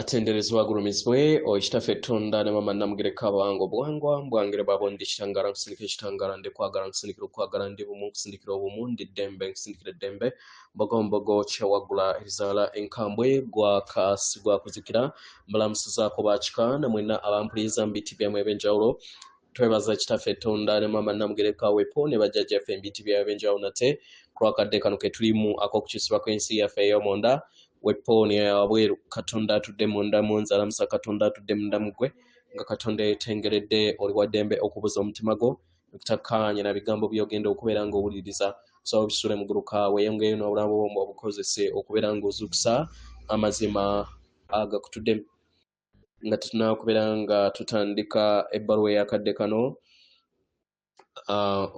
atenderezwa gurumizwe oishitafe tonda ne mama namgire kabango bwangwa mbwangire babondi shitangara nkusinikire shitangara nde kwagara nkusinikire kwagara ndi bumu nkusinikire obumu dembe nkusinikire dembe mbogo chawagula izala enkambwe gwa kasi gwa kuzikira mbalamusiza ko bachika namwena abampuliza mbiti bya mwebenjaulo twebaza kitafe tonda ne mama namgire kawe pone bajaje fe mbiti bya mwebenjaulo nate kwakadde kanuke tulimu akokukisibwa kwensi ya fe yomonda weponi abweru katonda tudde munda munzala musa katonda tudde munda mugwe nga katonda etengeredde oli wadembe okubuza omutima gwo okutakanya na bigambo byogenda okubeera nga owuliriza so bisule muguruka weyongeyo n'obulamu bw'omu obukozese okubeera nga ozukisa amazima agakutudde nga tunakubeera nga tutandika ebbaluwa eyakadde kano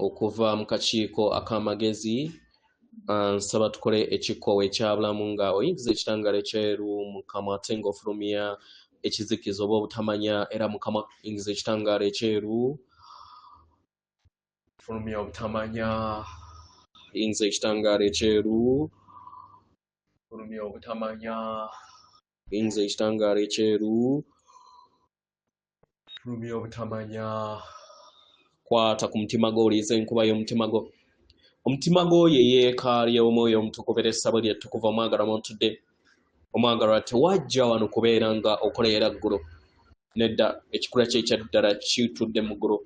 okuva mu kakiiko ak'amagezi nsaba tukole ekikowe ekyabulamu nga oyingiza ekitangala ekyeru mukama ate nga ofulumya ekizikizo oba obutamanya era mukama yingiza ekitangala ekyeru fulumya obutamanya yingiza ekitangala ekyeru fulumya obutamanya yingiza ekitangala ekyeru fulumya obutamanya kwata ku mutima gwo oliiza enkuba y'omutima gwo omutima gwo ye yeekaalya omwoyo omutukuvu era essabo lyettukuvu omwagala montudde omwagala tewajja wano kubeera nga okoleera ggulu nedda ekikula kye ekyaddala kitudde mu ggulu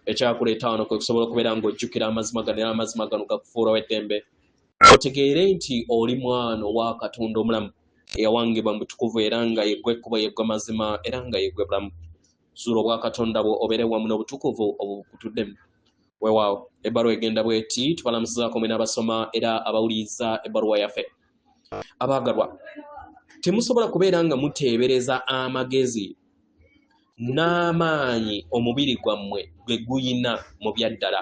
ekyakuleeta wano kwe kusobola okubeera ng'ojjukira amazima gano era amazima gano gakufuulawo eddembe otegeere nti oli mwana wa katonda omulamu eyawangibwa mu butukuvu era nga yeggwe ekkubo yeggwe mazima era nga yeggwe bulamu zuula obwa katonda bwo obeere wamu n'obutukuvu obukutuddemu weewaawo ebbaluwa egenda bweti tubalamusizaako mwena abasoma era abawuliriza ebbaluwa yaffe abaagalwa temusobola kubeera nga muteebereza amagezi n'amaanyi omubiri gwammwe gwe guyina mu byaddala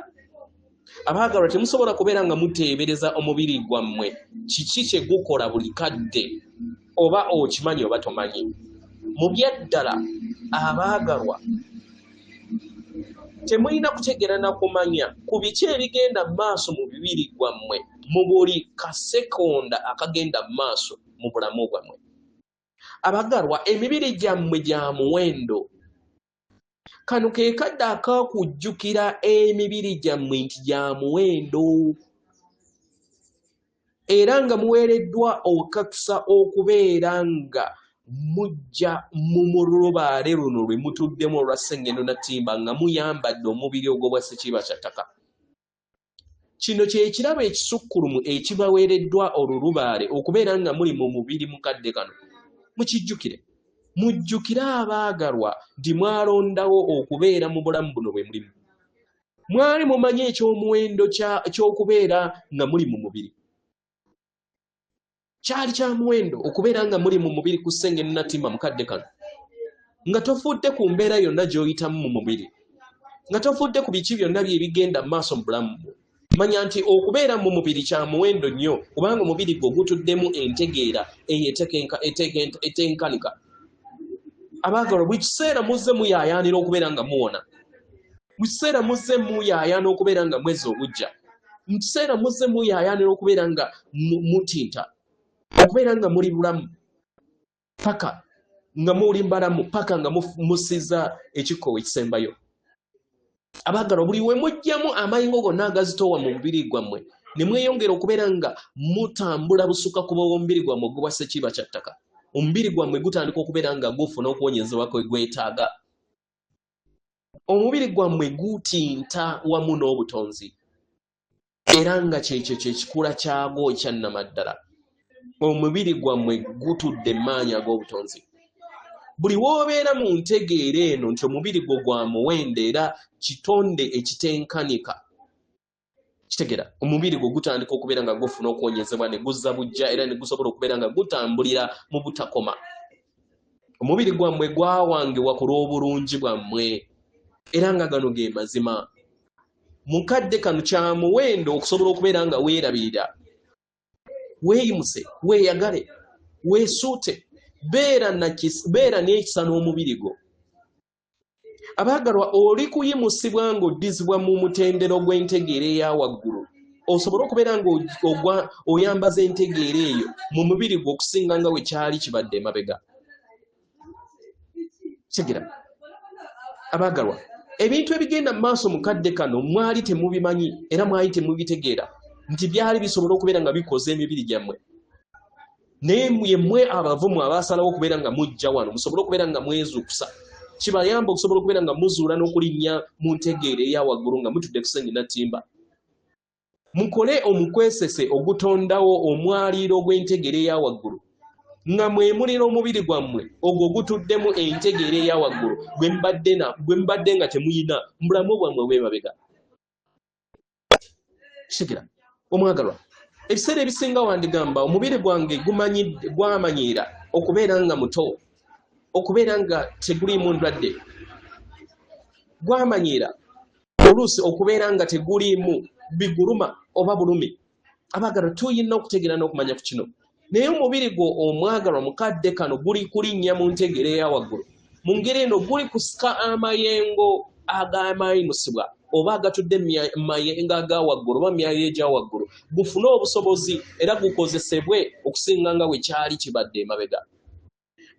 abaagalwa temusobola kubeera nga muteebereza omubiri gwammwe kiki kye gukola buli kadde oba okimanyi oba tomanyi mu byaddala abaagalwa temulina kutegeera na kumanya ku biki ebigenda mu maaso mu bibiri gwammwe mu buli kasekonda akagenda mu maaso mu bulamu bwammwe abagalwa emibiri gyammwe gya muwendo kano ke kadde akakujjukira emibiri gyammwe nti gya muwendo era nga muweereddwa okukakisa okubeera nga mujja mu mulubaale luno lwe mutuddemu olwa Ssengendo Natimba nga muyambadde omubiri ogwo bwa Ssekiiba kya ttaka. Kino kye kirabo ekisukkulumu ekibaweereddwa olulubaale okubeera nga muli mu mubiri mukadde kano. Mukijjukire. Mujjukire abaagalwa nti mwalondawo okubeera mu bulamu buno bwe mulimu. Mwali mumanyi eky'omuwendo ky'okubeera nga muli mu mubiri. Kyali kya muwendo okubeera nga muli mu mubiri ku Ssengendo Natimba mukadde kano nga tofudde ku mbeera yonna gy'oyitamu mu mubiri nga tofudde ku biki byonna byebigenda mu maaso mu bulamu manya nti okubeera mu mubiri kya muwendo nnyo kubanga omubiri gwo gutuddemu entegeera eyo etenkanika abaagalwa buli kiseera muzze muyaayaanira okubeera nga muwona buli kiseera muzze muyaayaana okubeera nga mwezi obujja mu kiseera muzze muyaayaanira okubeera nga mutinta okubeera nga muli bulamu paka nga muli mbalamu paka nga musiza ekikkowe ekisembayo abaagalwa buli we mujjamu amayingo gonna agazitowa mu mubiri gwammwe ne mweyongera okubeera nga mutambula busuka kuba omubiri gwammwe ogubwa Ssekiiba kya ttaka omubiri gwammwe gutandika okubeera nga gufuna okuwonyezebwa kwe gwetaaga omubiri gwammwe gutinta wamu n'obutonzi era nga kyekyo kyekikula kyagwo ekyannamaddala omubiri gwammwe gutudde maanyi ag'obutonzi buli w'obeera mu ntegeera eno nti omubiri gwo gwa muwendo era kitonde ekitenkanika kitegera omubiri gwo gutandika okubeera nga gufuna okuwonyezebwa ne guzza bujja era ne gusobola okubeera nga gutambulira mu butakoma omubiri gwammwe gwawangibwa ku lw'obulungi bwammwe era nga gano ge mazima mukadde kano kya muwendo okusobola okubeera nga weerabirira weeyimuse weeyagale weesuute beera n'ekisa n'omubiri gwo abaagalwa oli kuyimusibwa ng'oddizibwa mu mutendero gw'entegeera eya waggulu osobole okubeera nga oyambaza entegeera eyo mu mubiri gwo okusinga nga we kyali kibadde emabega kigira abagalwa ebintu ebigenda mu maaso mu kadde kano mwali temubimanyi era mwali temubitegeera nti byali bisobola okubeera nga bikoze emibiri gyammwe naye yemmwe abavumu abaasalawo okubeera nga mujja wano musobole okubeera nga mwezuukusa kibayamba okusobola okubeera nga muzuula n'okulinnya mu ntegeera eya waggulu nga mutudde kusenge natimba mukole omukwesese ogutondawo omwaliiro gw'entegeera eya waggulu nga mwemulira omubiri gwammwe ogwo gutuddemu entegeera eya waggulu gwe mbadde nga temuyina mubulamu bwammwe bwemabega kigira omwagalwa ebiseera ebisinga wandigamba omubiri gwange gwamanyiira okubeera nga muto okubeera nga teguliimu ndwadde gwamanyiira oluusi okubeera nga teguliimu biguluma oba bulumi abagalwa tuyina okutegeera n'okumanya ku kino naye omubiri gwo omwagalwa mukadde kano guli kulinnya mu ntegeera eya waggulu mu ngeri eno guli kusika amayengo ag'amayinusibwa oba agatudde mayengo aga waggulu oba myayo egya waggulu gufune obusobozi era gukozesebwe okusinga nga bwe kyali kibadde emabega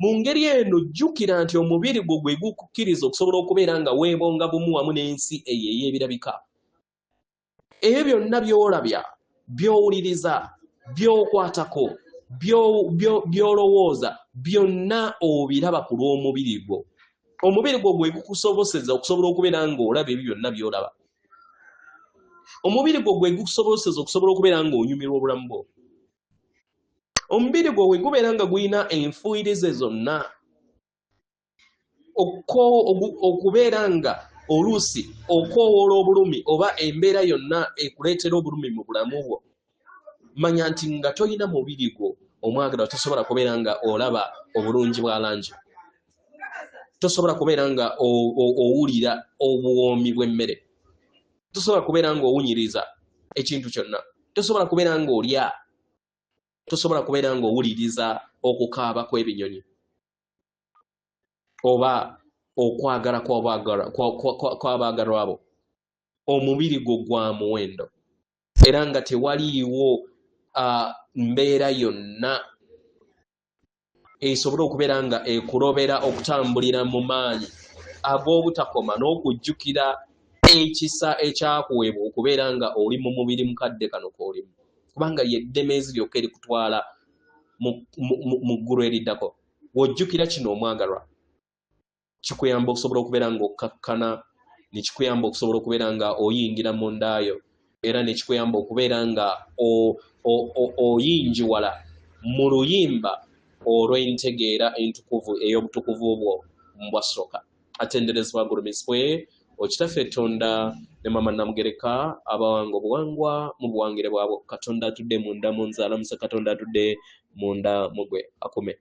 mu ngeri eno jjukira nti omubiri gwo gwe gukukkiriza okusobola okubeera nga weebonga bumu wamu n'ensi eyo ey'ebirabika ebyo byonna by'olabya by'owuliriza by'okwatako by'olowooza byonna obiraba ku lw'omubiri gwo omubiri gwo gwe gukusoboseza okusobola okubeera nga olaba ebyo byonna by'olaba omubiri gwo gwe gukusoboseza okusobola okubeera nga onyumirwa obulamu bwo omubiri gwo we gubeera nga gulina enfuuyirize zonna okubeera nga oluusi okoowoola obulumi oba embeera yonna ekuleetera obulumi mu bulamu bwo manya nti nga tolina mubiri gwo omwagalwa tosobola kubeera nga olaba obulungi bwa langi tosobola kubeera nga owulira obuwoomi bw'emmere tosobola kubeera nga owunyiriza ekintu kyonna tosobola kubeera nga olya tosobola kubeera nga owuliriza okukaaba kw'ebinyonyi oba okwagala kw'abaagalwa abo omubiri gwo gwa muwendo era nga tewaliiwo mbeera yonna esobola okubeera nga ekulobera okutambulira mu maanyi ag'obutakoma n'okujjukira ekisa ekyakuweebwa okubeera nga oli mu mubiri mukadde kano k'olimu kubanga yeddemeezi lyokka erikutwala mu ggulu eriddako w'ojjukira kino omwagalwa kikuyamba okusobola okubeera nga okkakkana ne kikuyamba okusobola okubeera nga oyingira mu ndaayo era ne kikuyamba okubeera nga oyinjiwala mu luyimba olw'entegeera entukuvu ey'obutukuvu bwo mbwasooka atenderezebwa agulumizibwe okitaffe Tonda ne Mama Namugereka abawanga obuwangwa mu buwangire bwabwe Katonda atudde munda mu nze alamuse Katonda atudde munda mu gwe akume